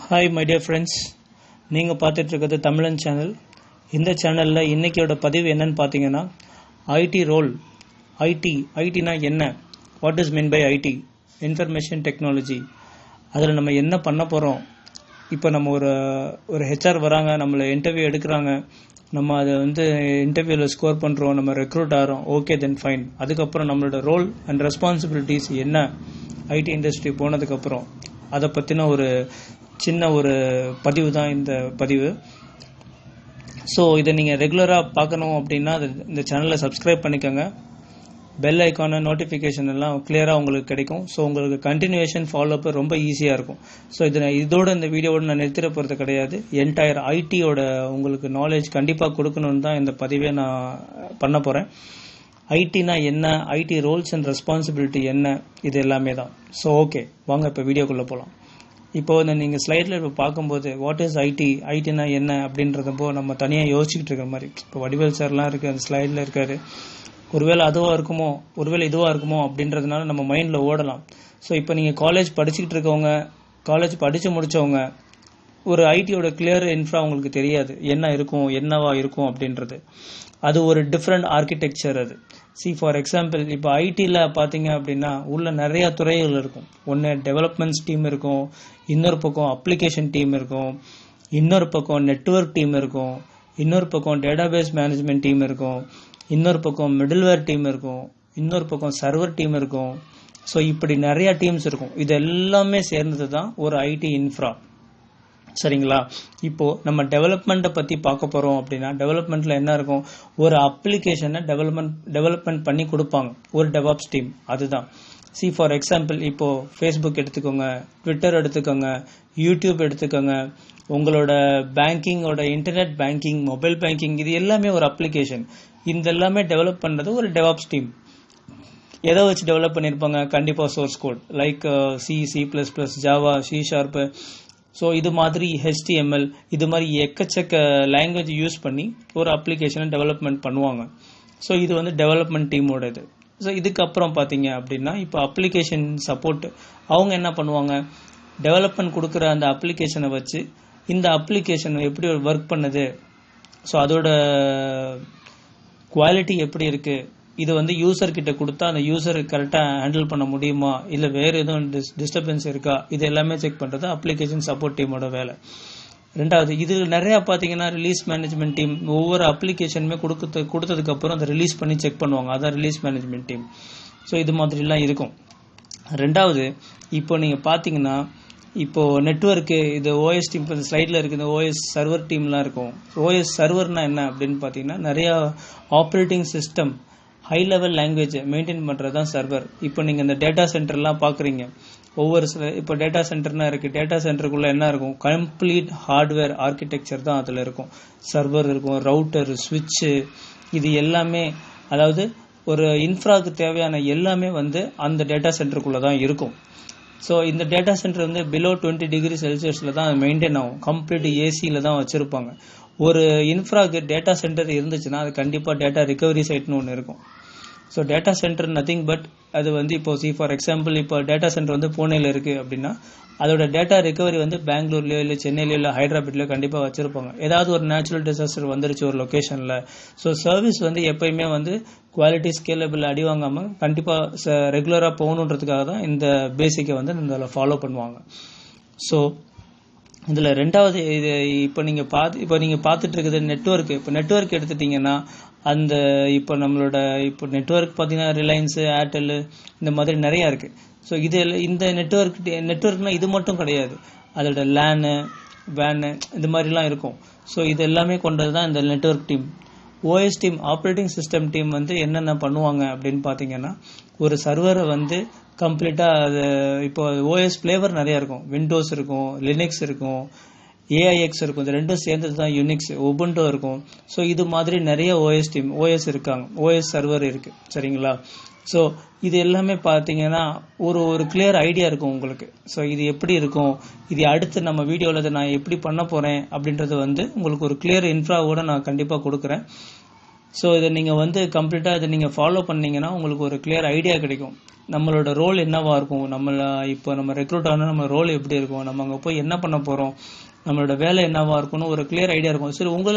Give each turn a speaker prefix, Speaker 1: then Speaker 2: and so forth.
Speaker 1: Hi my dear friends, நீங்கள் பார்த்துட்ருக்கிறது தமிழன் channel. இந்த சேனலில் இன்றைக்கியோட பதிவு என்னன்னு பார்த்தீங்கன்னா, ஐடி ரோல். ஐடினா என்ன, what is mean by IT, information technology. அதில் நம்ம என்ன பண்ண போகிறோம். இப்போ நம்ம ஒரு ஹெச்ஆர் வராங்க, நம்மளை இன்டர்வியூ எடுக்கிறாங்க, நம்ம அதை இன்டர்வியூவில் ஸ்கோர் பண்ணுறோம், நம்ம ரெக்ரூட் ஆகிறோம், ஓகே தென் ஃபைன். அதுக்கப்புறம் நம்மளோட ரோல் அண்ட் ரெஸ்பான்சிபிலிட்டிஸ் என்ன, ஐடி இண்டஸ்ட்ரி போனதுக்கப்புறம் அதை பற்றின ஒரு சின்ன ஒரு பதிவு தான் இந்த பதிவு. ஸோ இதை நீங்கள் ரெகுலராக பார்க்கணும் அப்படின்னா இந்த சேனலை சப்ஸ்கிரைப் பண்ணிக்கோங்க. பெல் ஐக்கான நோட்டிஃபிகேஷன் எல்லாம் கிளியராக உங்களுக்கு கிடைக்கும். ஸோ உங்களுக்கு கண்டினியூஷன் ஃபாலோஅப் ரொம்ப ஈஸியாக இருக்கும். ஸோ இதோட இந்த வீடியோவோட நான் நிறுத்திட போகிறது கிடையாது. என்டையர் ஐடியோட உங்களுக்கு நாலேஜ் கண்டிப்பாக கொடுக்கணுன்னு தான் இந்த பதிவே நான் பண்ண போகிறேன். ஐடினா என்ன, ஐடி ரோல்ஸ் அண்ட் ரெஸ்பான்சிபிலிட்டி என்ன, இது எல்லாமே தான். ஸோ ஓகே, வாங்க இப்போ வீடியோக்குள்ளே போகலாம். இப்போ நீங்கள் ஸ்லைடில் இப்போ பார்க்கும்போது வாட் இஸ் ஐடினா என்ன அப்படின்றதப்போ நம்ம தனியாக யோசிச்சுக்கிட்டு இருக்கிற மாதிரி. இப்போ வடிவேல் சார்லாம் இருக்குது, அந்த ஸ்லைடில் இருக்காரு. ஒருவேளை அதுவாக இருக்குமோ, ஒருவேளை இதுவாக இருக்குமோ அப்படின்றதுனால நம்ம மைண்டில் ஓடலாம். ஸோ இப்போ நீங்கள் காலேஜ் படிச்சுக்கிட்டு இருக்கவங்க, காலேஜ் படித்து முடித்தவங்க, ஒரு ஐடியோட கிளியர் இன்ஃப்ரா உங்களுக்கு தெரியாது, என்ன இருக்கும், என்னவா இருக்கும் அப்படின்றது. அது ஒரு டிஃப்ரெண்ட் ஆர்கிடெக்சர். அது ஃபார் எக்ஸாம்பிள், இப்போ ஐடியில் பார்த்தீங்க அப்படின்னா உள்ள நிறைய துறைகள் இருக்கும். ஒன்று டெவலப்மெண்ட்ஸ் டீம் இருக்கும், இன்னொரு பக்கம் அப்ளிகேஷன் டீம் இருக்கும், இன்னொரு பக்கம் நெட்வொர்க் டீம் இருக்கும், இன்னொரு பக்கம் டேட்டாபேஸ் மேனேஜ்மெண்ட் டீம் இருக்கும், இன்னொரு பக்கம் மிடில்வேர் டீம் இருக்கும், இன்னொரு பக்கம் சர்வர் டீம் இருக்கும். ஸோ இப்படி நிறைய டீம்ஸ் இருக்கும். இது எல்லாமே சேர்ந்தது தான் ஒரு ஐடி இன்ஃப்ரா. சரிங்களா? இப்போ நம்ம டெவலப்மெண்ட்டை பற்றி பார்க்க போகிறோம் அப்படின்னா, டெவலப்மெண்ட்டில் என்ன இருக்கும், ஒரு அப்ளிகேஷனை டெவலப்மெண்ட் பண்ணி கொடுப்பாங்க ஒரு டெவாப்ஸ் டீம். அதுதான் ஃபார் எக்ஸாம்பிள், இப்போ ஃபேஸ்புக் எடுத்துக்கோங்க, ட்விட்டர் எடுத்துக்கோங்க, யூடியூப் எடுத்துக்கோங்க, உங்களோட பேங்கிங்கோட இன்டர்நெட் பேங்கிங், மொபைல் பேங்கிங், இது எல்லாமே ஒரு அப்ளிகேஷன். இந்த எல்லாமே டெவலப் பண்ணுறது ஒரு டெவாப்ஸ் டீம். எதை வச்சு டெவலப் பண்ணியிருப்பாங்க, கண்டிப்பாக source code like C++, Java, C#. So இது மாதிரி HTML, இது மாதிரி எக்கச்சக்க லாங்குவேஜ் யூஸ் பண்ணி ஒரு அப்ளிகேஷனை டெவலப்மெண்ட் பண்ணுவாங்க. ஸோ இது டெவலப்மெண்ட் டீமோட இது. ஸோ இதுக்கப்புறம் பார்த்தீங்க அப்படின்னா, இப்போ அப்ளிகேஷன் சப்போர்ட், அவங்க என்ன பண்ணுவாங்க, டெவலப்மெண்ட் கொடுக்குற அந்த அப்ளிகேஷனை வச்சு இந்த அப்ளிகேஷன் எப்படி ஒர்க் பண்ணுது, ஸோ அதோட குவாலிட்டி எப்படி இருக்குது, இது யூசர் கிட்ட கொடுத்தா அந்த யூசர் கரெக்டாக ஹேண்டில் பண்ண முடியுமா, இல்லை வேறு எதுவும் டிஸ்டர்பன்ஸ் இருக்கா, இது எல்லாமே செக் பண்ணுறது அப்ளிகேஷன் சப்போர்ட் டீமோட வேலை. ரெண்டாவது, இது நிறையா பார்த்தீங்கன்னா ரிலீஸ் மேனேஜ்மெண்ட் டீம் ஒவ்வொரு அப்ளிகேஷனுமே கொடுத்ததுக்கப்புறம் அதை ரிலீஸ் பண்ணி செக் பண்ணுவாங்க, அதான் ரிலீஸ் மேனேஜ்மெண்ட் டீம். ஸோ இது மாதிரிலாம் இருக்கும். ரெண்டாவது, இப்போ நீங்கள் பார்த்தீங்கன்னா, இப்போ நெட்வொர்க்கு, இது ஓஎஸ் டீம், இப்போ ஸ்லைடில் இருக்குது, இந்த ஓஎஸ் சர்வர் டீம்லாம் இருக்கும். ஓஎஸ் சர்வர்னா என்ன அப்படின்னு பார்த்தீங்கன்னா, நிறையா operating system, high level language maintain பண்ணுறது தான் சர்வர். இப்போ நீங்கள் இந்த டேட்டா சென்டர்லாம் பார்க்குறீங்க, இப்போ டேட்டா சென்டர்னா இருக்குது, டேட்டா சென்டருக்குள்ளே என்ன இருக்கும், கம்ப்ளீட் ஹார்ட்வேர் ஆர்கிடெக்சர் தான் அதில் இருக்கும். சர்வர் இருக்கும், ரவுட்டர், ஸ்விட்சு, இது எல்லாமே, அதாவது ஒரு இன்ஃப்ராக்கு தேவையான எல்லாமே அந்த டேட்டா சென்டருக்குள்ளே தான் இருக்கும். ஸோ இந்த டேட்டா சென்டர் பிலோ 20 டிகிரி செல்சியஸில் தான் மெயின்டைன் ஆகும், கம்ப்ளீட் ஏசியில் தான் வச்சுருப்பாங்க. ஒரு இன்ஃப்ராக்கு டேட்டா சென்டர் இருந்துச்சுன்னா அது கண்டிப்பாக டேட்டா ரிகவரி சைட்னு ஒன்று இருக்கும். So data centre nothing but அது இப்போ ஃபார் எக்ஸாம்பிள், இப்போ டேட்டா சென்டர் பூனேல இருக்குது அப்படின்னா, அதோட டேட்டா ரிகவரி பெங்களூர்லையோ இல்லை சென்னையிலையோ இல்லை ஹைதராபாத்லையோ கண்டிப்பாக வச்சுருப்பாங்க. ஏதாவது ஒரு நேச்சுரல் டிசாஸ்டர் வந்துருச்சு ஒரு லொக்கேஷனில், ஸோ சர்வீஸ் எப்பயுமே குவாலிட்டி ஸ்கேலபிள் அடி வாங்காமல் கண்டிப்பாக ரெகுலராக போகணுன்றதுக்காக தான் இந்த பேசிக்கை இதில் ஃபாலோ பண்ணுவாங்க. ஸோ இதில் ரெண்டாவது, இது இப்போ நீங்கள் பார்த்துட்டு இருக்குது நெட்வொர்க். இப்போ நெட்வொர்க் எடுத்துட்டிங்கன்னா, அந்த இப்போ நம்மளோட இப்போ நெட்வொர்க் பார்த்தீங்கன்னா ரிலையன்ஸு, ஏர்டெல்லு, இந்த மாதிரி நிறையா இருக்குது. ஸோ இந்த நெட்வொர்க்னால் இது மட்டும் கிடையாது, அதோட லேனு, வேனு, இந்த மாதிரிலாம் இருக்கும். ஸோ இது எல்லாமே கொண்டது தான் இந்த network team. OS team, operating system team என்னென்ன பண்ணுவாங்க அப்படின்னு பார்த்தீங்கன்னா, ஒரு சர்வரை கம்ப்ளீட்டாக அது இப்போ ஓஎஸ் ஃப்ளேவர் நிறையா இருக்கும், விண்டோஸ் இருக்கும், லினக்ஸ் இருக்கும், AIX இருக்கும், இது ரெண்டும் சேர்ந்தது தான் யுனிக்ஸ், உபுண்டு இருக்கும். ஸோ இது மாதிரி நிறைய ஓஎஸ் டீம், ஓஎஸ் இருக்காங்க, ஓஎஸ் சர்வர் இருக்குது. சரிங்களா? ஸோ இது எல்லாமே பார்த்தீங்கன்னா ஒரு கிளியர் ஐடியா இருக்கும் உங்களுக்கு. ஸோ இது எப்படி இருக்கும், இது அடுத்து நம்ம வீடியோவில் அதை நான் எப்படி பண்ண போகிறேன் அப்படின்றது உங்களுக்கு ஒரு கிளியர் இன்ஃப்ராவோட நான் கண்டிப்பாக கொடுக்குறேன். ஸோ இதை நீங்கள் கம்ப்ளீட்டாக இதை நீங்கள் ஃபாலோ பண்ணிங்கன்னா உங்களுக்கு ஒரு கிளியர் ஐடியா கிடைக்கும். நம்மளோட ரோல் என்னவா இருக்கும், இப்போ நம்ம ரெக்ரூட் ஆனால் நம்ம ரோல் எப்படி இருக்கும், நம்ம அங்கே போய் என்ன பண்ண போகிறோம், நம்மளோட வேலை என்னவா இருக்கும்னு ஒரு கிளியர் ஐடியா இருக்கும். சரி, உங்களுக்கு